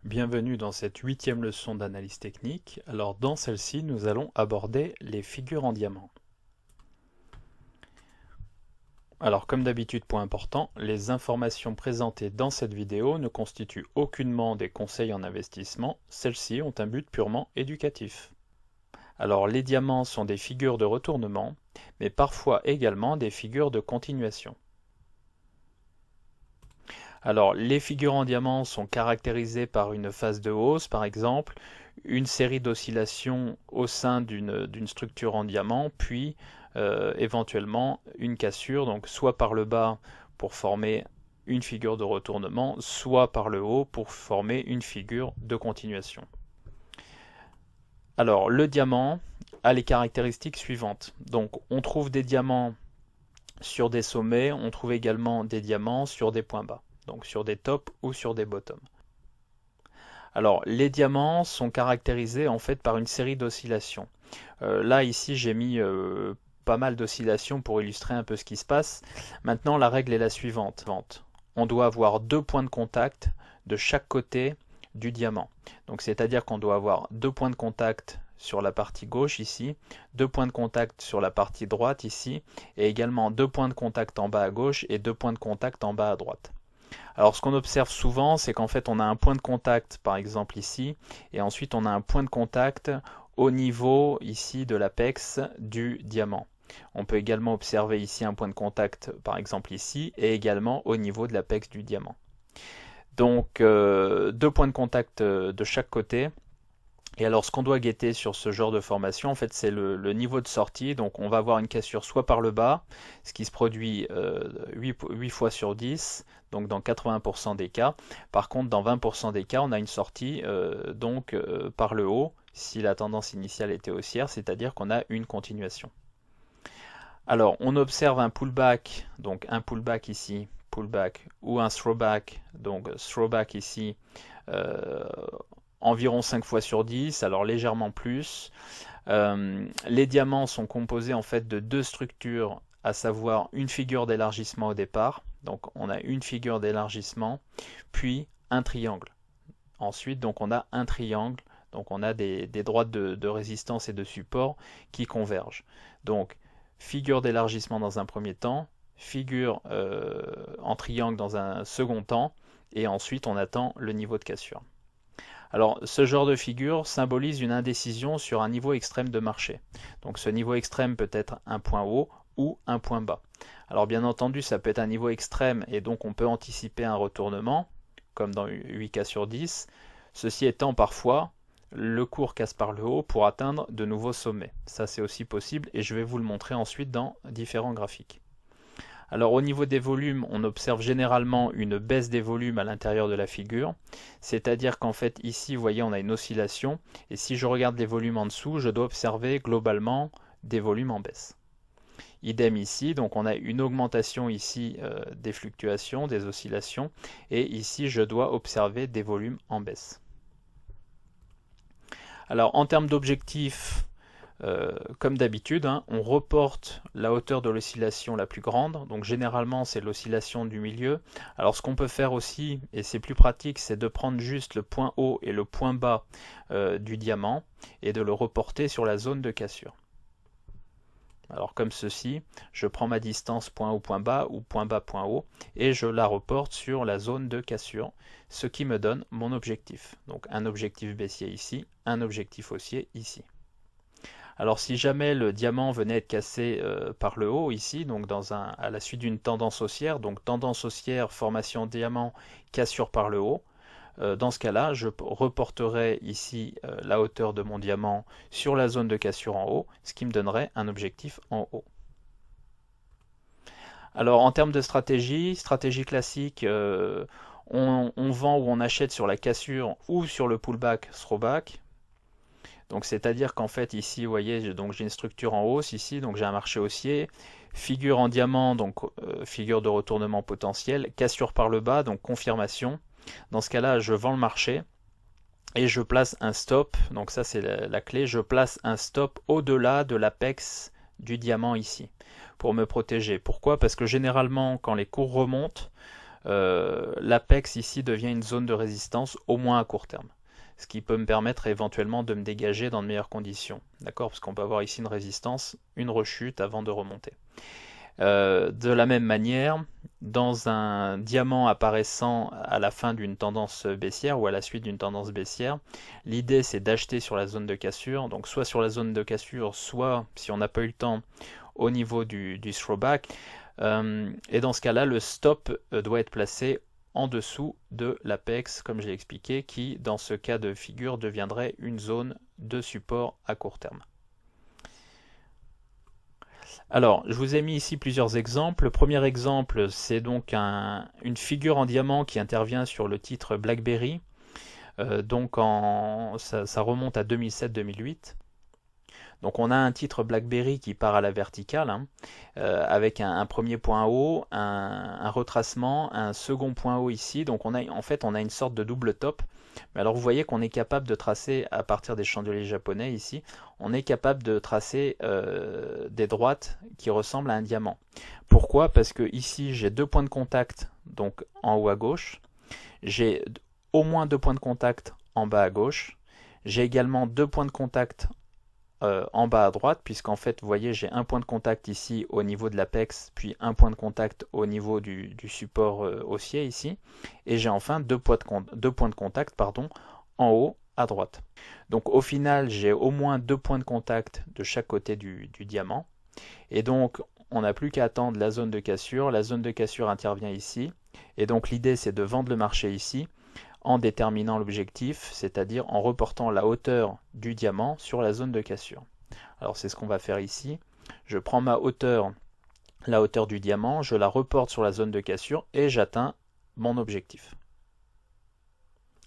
Bienvenue dans cette 8e leçon d'analyse technique. Alors dans celle-ci, nous allons aborder les figures en diamant. Alors comme d'habitude, point important, les informations présentées dans cette vidéo ne constituent aucunement des conseils en investissement, celles-ci ont un but purement éducatif. Alors les diamants sont des figures de retournement, mais parfois également des figures de continuation. Alors, les figures en diamant sont caractérisées par une phase de hausse, par exemple, une série d'oscillations au sein d'une structure en diamant, puis éventuellement une cassure, donc soit par le bas pour former une figure de retournement, soit par le haut pour former une figure de continuation. Alors, le diamant a les caractéristiques suivantes. Donc, on trouve des diamants sur des sommets, on trouve également des diamants sur des points bas. Donc sur des tops ou sur des bottoms. Alors les diamants sont caractérisés en fait par une série d'oscillations. Là ici j'ai mis pas mal d'oscillations pour illustrer un peu ce qui se passe. Maintenant la règle est la suivante. On doit avoir deux points de contact de chaque côté du diamant. Donc c'est-à-dire qu'on doit avoir deux points de contact sur la partie gauche ici, deux points de contact sur la partie droite ici, et également deux points de contact en bas à gauche et deux points de contact en bas à droite. Alors ce qu'on observe souvent, c'est qu'en fait on a un point de contact par exemple ici, et ensuite on a un point de contact au niveau ici de l'apex du diamant. On peut également observer ici un point de contact par exemple ici, et également au niveau de l'apex du diamant. Donc deux points de contact de chaque côté. Et alors ce qu'on doit guetter sur ce genre de formation, en fait c'est le niveau de sortie. Donc on va avoir une cassure soit par le bas, ce qui se produit 8 fois sur 10, donc dans 80% des cas. Par contre dans 20% des cas on a une sortie par le haut, si la tendance initiale était haussière, c'est-à-dire qu'on a une continuation. Alors on observe un pullback, donc un pullback ici, pullback, ou un throwback, donc throwback ici, environ 5 fois sur 10, alors légèrement plus. Les diamants sont composés en fait de deux structures, à savoir une figure d'élargissement au départ. Donc on a une figure d'élargissement, puis un triangle. Ensuite, donc on a un triangle, donc on a des droites de résistance et de support qui convergent. Donc figure d'élargissement dans un premier temps, figure en triangle dans un second temps, et ensuite on attend le niveau de cassure. Alors, ce genre de figure symbolise une indécision sur un niveau extrême de marché. Donc, ce niveau extrême peut être un point haut ou un point bas. Alors, bien entendu, ça peut être un niveau extrême et donc on peut anticiper un retournement, comme dans 8 cas sur 10. Ceci étant, parfois, le cours casse par le haut pour atteindre de nouveaux sommets. Ça, c'est aussi possible et je vais vous le montrer ensuite dans différents graphiques. Alors au niveau des volumes, on observe généralement une baisse des volumes à l'intérieur de la figure, c'est-à-dire qu'en fait ici, vous voyez, on a une oscillation, et si je regarde les volumes en dessous, je dois observer globalement des volumes en baisse. Idem ici, donc on a une augmentation ici des fluctuations, des oscillations, et ici je dois observer des volumes en baisse. Alors en termes d'objectifs, comme d'habitude, on reporte la hauteur de l'oscillation la plus grande, donc généralement c'est l'oscillation du milieu. Alors ce qu'on peut faire aussi, et c'est plus pratique, c'est de prendre juste le point haut et le point bas du diamant et de le reporter sur la zone de cassure. Alors comme ceci, je prends ma distance point haut point bas ou point bas point haut et je la reporte sur la zone de cassure, ce qui me donne mon objectif. Donc un objectif baissier ici, un objectif haussier ici. Alors si jamais le diamant venait être cassé par le haut ici, donc à la suite d'une tendance haussière, donc tendance haussière, formation diamant, cassure par le haut, dans ce cas-là, je reporterai ici la hauteur de mon diamant sur la zone de cassure en haut, ce qui me donnerait un objectif en haut. Alors en termes de stratégie classique, on vend ou on achète sur la cassure ou sur le pullback, throwback. Donc c'est-à-dire qu'en fait ici, vous voyez, j'ai une structure en hausse ici, donc j'ai un marché haussier, figure en diamant, donc figure de retournement potentiel, cassure par le bas, donc confirmation. Dans ce cas-là, je vends le marché et je place un stop, donc ça c'est la clé, je place un stop au-delà de l'apex du diamant ici, pour me protéger. Pourquoi? Parce que généralement, quand les cours remontent, l'apex ici devient une zone de résistance, au moins à court terme. Ce qui peut me permettre éventuellement de me dégager dans de meilleures conditions. D'accord? Parce qu'on peut avoir ici une résistance, une rechute avant de remonter. De la même manière, dans un diamant apparaissant à la fin d'une tendance baissière ou à la suite d'une tendance baissière, l'idée c'est d'acheter sur la zone de cassure, donc soit sur la zone de cassure, soit si on n'a pas eu le temps au niveau du throwback. Et dans ce cas-là, le stop doit être placé en dessous de l'apex, comme j'ai expliqué, qui dans ce cas de figure deviendrait une zone de support à court terme. Alors, je vous ai mis ici plusieurs exemples. Le premier exemple, c'est donc une figure en diamant qui intervient sur le titre BlackBerry. Ça remonte à 2007-2008. Donc on a un titre BlackBerry qui part à la verticale, hein, avec un premier point haut, un retracement, un second point haut ici. Donc on a une sorte de double top. Mais alors vous voyez qu'on est capable de tracer à partir des chandeliers japonais ici, on est capable de tracer des droites qui ressemblent à un diamant. Pourquoi? Parce que ici j'ai deux points de contact, donc en haut à gauche. J'ai au moins deux points de contact en bas à gauche. J'ai également deux points de contact en bas à droite, puisqu'en fait, vous voyez, j'ai un point de contact ici au niveau de l'apex, puis un point de contact au niveau du support haussier ici, et j'ai enfin deux points de contact en haut à droite. Donc au final, j'ai au moins deux points de contact de chaque côté du diamant, et donc on n'a plus qu'à attendre la zone de cassure. La zone de cassure intervient ici, et donc l'idée c'est de vendre le marché ici, en déterminant l'objectif, c'est-à-dire en reportant la hauteur du diamant sur la zone de cassure. Alors c'est ce qu'on va faire ici. Je prends ma hauteur, la hauteur du diamant, je la reporte sur la zone de cassure et j'atteins mon objectif.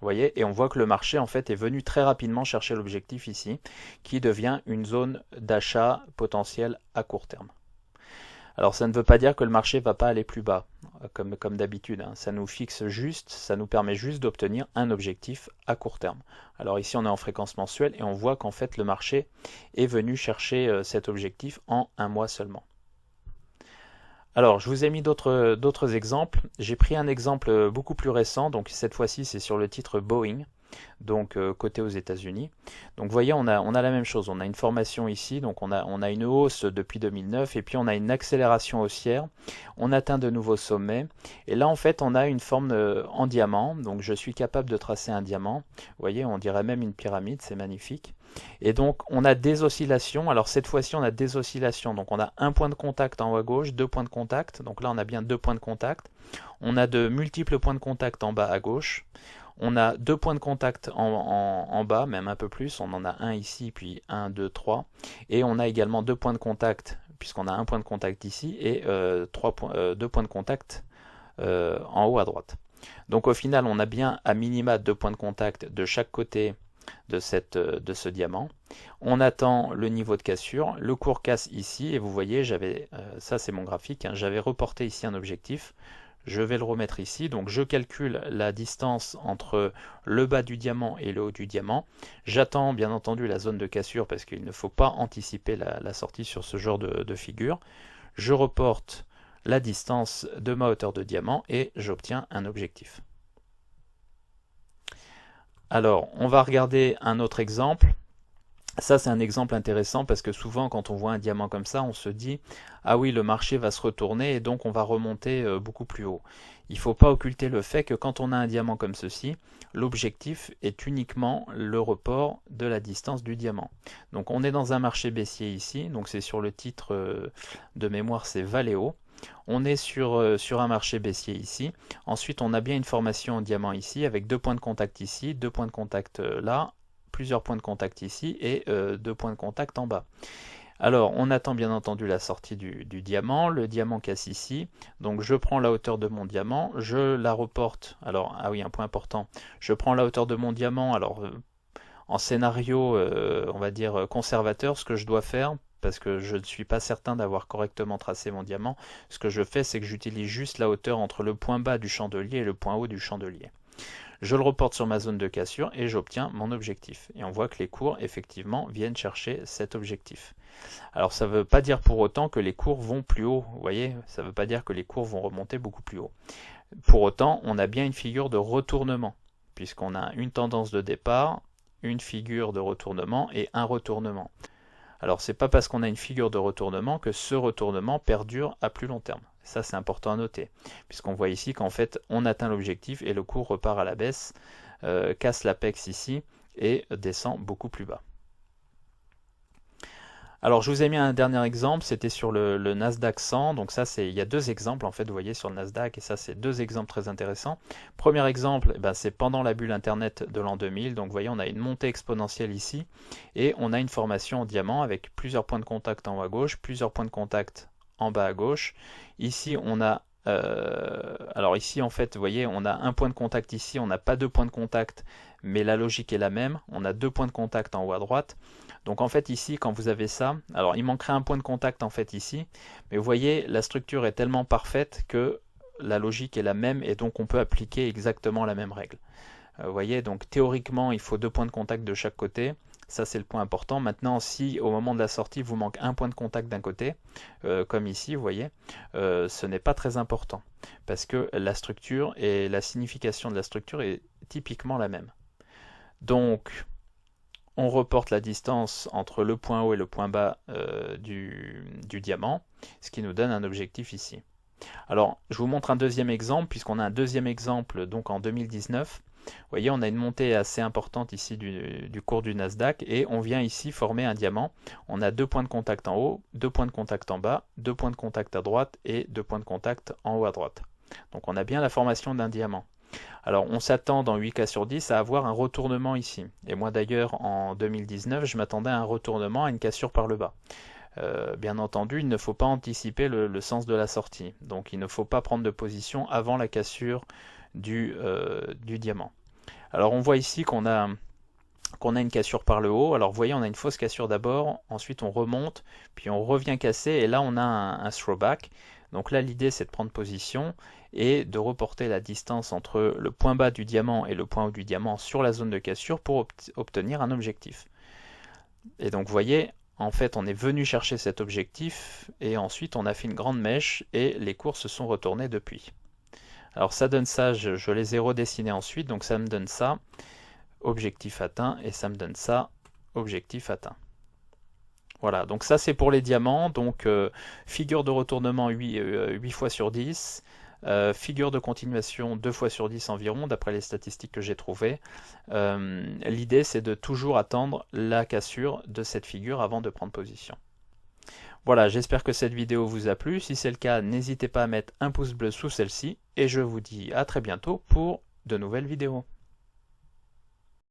Vous voyez, et on voit que le marché en fait est venu très rapidement chercher l'objectif ici, qui devient une zone d'achat potentiel à court terme. Alors ça ne veut pas dire que le marché ne va pas aller plus bas, comme d'habitude. Hein. Ça nous fixe juste, ça nous permet juste d'obtenir un objectif à court terme. Alors ici on est en fréquence mensuelle et on voit qu'en fait le marché est venu chercher cet objectif en un mois seulement. Alors je vous ai mis d'autres exemples. J'ai pris un exemple beaucoup plus récent, donc cette fois-ci c'est sur le titre Boeing. Donc côté aux États-Unis. Donc vous voyez, on a la même chose. On a une formation ici, donc on a une hausse depuis 2009 et puis on a une accélération haussière. On atteint de nouveaux sommets et là en fait on a une forme en diamant. Donc je suis capable de tracer un diamant. Vous voyez, on dirait même une pyramide, c'est magnifique. Et donc on a des oscillations. Alors cette fois-ci on a des oscillations. Donc on a un point de contact en haut à gauche, deux points de contact. Donc là on a bien deux points de contact. On a de multiples points de contact en bas à gauche. On a deux points de contact en bas, même un peu plus. On en a un ici, puis 1, 2, 3. Et on a également deux points de contact, puisqu'on a un point de contact ici, et deux points de contact en haut à droite. Donc au final, on a bien à minima deux points de contact de chaque côté de ce diamant. On attend le niveau de cassure. Le cours casse ici, et vous voyez, ça c'est mon graphique, hein, j'avais reporté ici un objectif. Je vais le remettre ici, donc je calcule la distance entre le bas du diamant et le haut du diamant. J'attends bien entendu la zone de cassure parce qu'il ne faut pas anticiper la sortie sur ce genre de figure. Je reporte la distance de ma hauteur de diamant et j'obtiens un objectif. Alors, on va regarder un autre exemple. Ça, c'est un exemple intéressant parce que souvent, quand on voit un diamant comme ça, on se dit « Ah oui, le marché va se retourner et donc on va remonter beaucoup plus haut. » Il ne faut pas occulter le fait que quand on a un diamant comme ceci, l'objectif est uniquement le report de la distance du diamant. Donc on est dans un marché baissier ici, donc c'est sur le titre de mémoire, c'est Valeo. On est sur un marché baissier ici. Ensuite, on a bien une formation en diamant ici avec deux points de contact ici, deux points de contact là, plusieurs points de contact ici et deux points de contact en bas. Alors on attend bien entendu la sortie du diamant, le diamant casse ici, donc je prends la hauteur de mon diamant, je la reporte, alors ah oui un point important, je prends la hauteur de mon diamant, alors en scénario on va dire conservateur, ce que je dois faire, parce que je ne suis pas certain d'avoir correctement tracé mon diamant, ce que je fais c'est que j'utilise juste la hauteur entre le point bas du chandelier et le point haut du chandelier. Je le reporte sur ma zone de cassure et j'obtiens mon objectif. Et on voit que les cours, effectivement, viennent chercher cet objectif. Alors ça ne veut pas dire pour autant que les cours vont plus haut, vous voyez, ça ne veut pas dire que les cours vont remonter beaucoup plus haut. Pour autant, on a bien une figure de retournement, puisqu'on a une tendance de départ, une figure de retournement et un retournement. Alors c'est pas parce qu'on a une figure de retournement que ce retournement perdure à plus long terme. Ça c'est important à noter, puisqu'on voit ici qu'en fait on atteint l'objectif et le cours repart à la baisse, casse l'apex ici et descend beaucoup plus bas. Alors je vous ai mis un dernier exemple, c'était sur le Nasdaq 100, donc ça il y a deux exemples en fait, vous voyez sur le Nasdaq, et ça c'est deux exemples très intéressants. Premier exemple, c'est pendant la bulle internet de l'an 2000, donc vous voyez on a une montée exponentielle ici, et on a une formation en diamant avec plusieurs points de contact en haut à gauche, plusieurs points de contact en bas à gauche. Ici on a alors ici en fait vous voyez on a un point de contact ici, on n'a pas deux points de contact, mais la logique est la même, on a deux points de contact en haut à droite. Donc en fait ici quand vous avez ça, alors il manquerait un point de contact en fait ici, mais vous voyez la structure est tellement parfaite que la logique est la même et donc on peut appliquer exactement la même règle. Vous voyez, donc théoriquement il faut deux points de contact de chaque côté, ça c'est le point important. Maintenant si au moment de la sortie vous manque un point de contact d'un côté, comme ici vous voyez, ce n'est pas très important parce que la structure et la signification de la structure est typiquement la même. Donc on reporte la distance entre le point haut et le point bas du diamant, ce qui nous donne un objectif ici. Alors, je vous montre un deuxième exemple, puisqu'on a un deuxième exemple donc en 2019. Vous voyez, on a une montée assez importante ici du cours du Nasdaq, et on vient ici former un diamant. On a deux points de contact en haut, deux points de contact en bas, deux points de contact à droite et deux points de contact en haut à droite. Donc on a bien la formation d'un diamant. Alors on s'attend dans 8 cas sur 10 à avoir un retournement ici. Et moi d'ailleurs en 2019 je m'attendais à un retournement, à une cassure par le bas. Bien entendu il ne faut pas anticiper le sens de la sortie. Donc il ne faut pas prendre de position avant la cassure du diamant. Alors on voit ici qu'on a une cassure par le haut. Alors vous voyez on a une fausse cassure d'abord, ensuite on remonte, puis on revient casser et là on a un throwback. Donc là l'idée c'est de prendre position et de reporter la distance entre le point bas du diamant et le point haut du diamant sur la zone de cassure pour obtenir un objectif. Et donc vous voyez, en fait on est venu chercher cet objectif et ensuite on a fait une grande mèche et les cours se sont retournés depuis. Alors ça donne ça, je les ai redessinés ensuite, donc ça me donne ça, objectif atteint, et ça me donne ça, objectif atteint. Voilà, donc ça c'est pour les diamants, donc figure de retournement 8 fois sur 10, figure de continuation 2 fois sur 10 environ, d'après les statistiques que j'ai trouvées. L'idée c'est de toujours attendre la cassure de cette figure avant de prendre position. Voilà, j'espère que cette vidéo vous a plu. Si c'est le cas, n'hésitez pas à mettre un pouce bleu sous celle-ci, et je vous dis à très bientôt pour de nouvelles vidéos.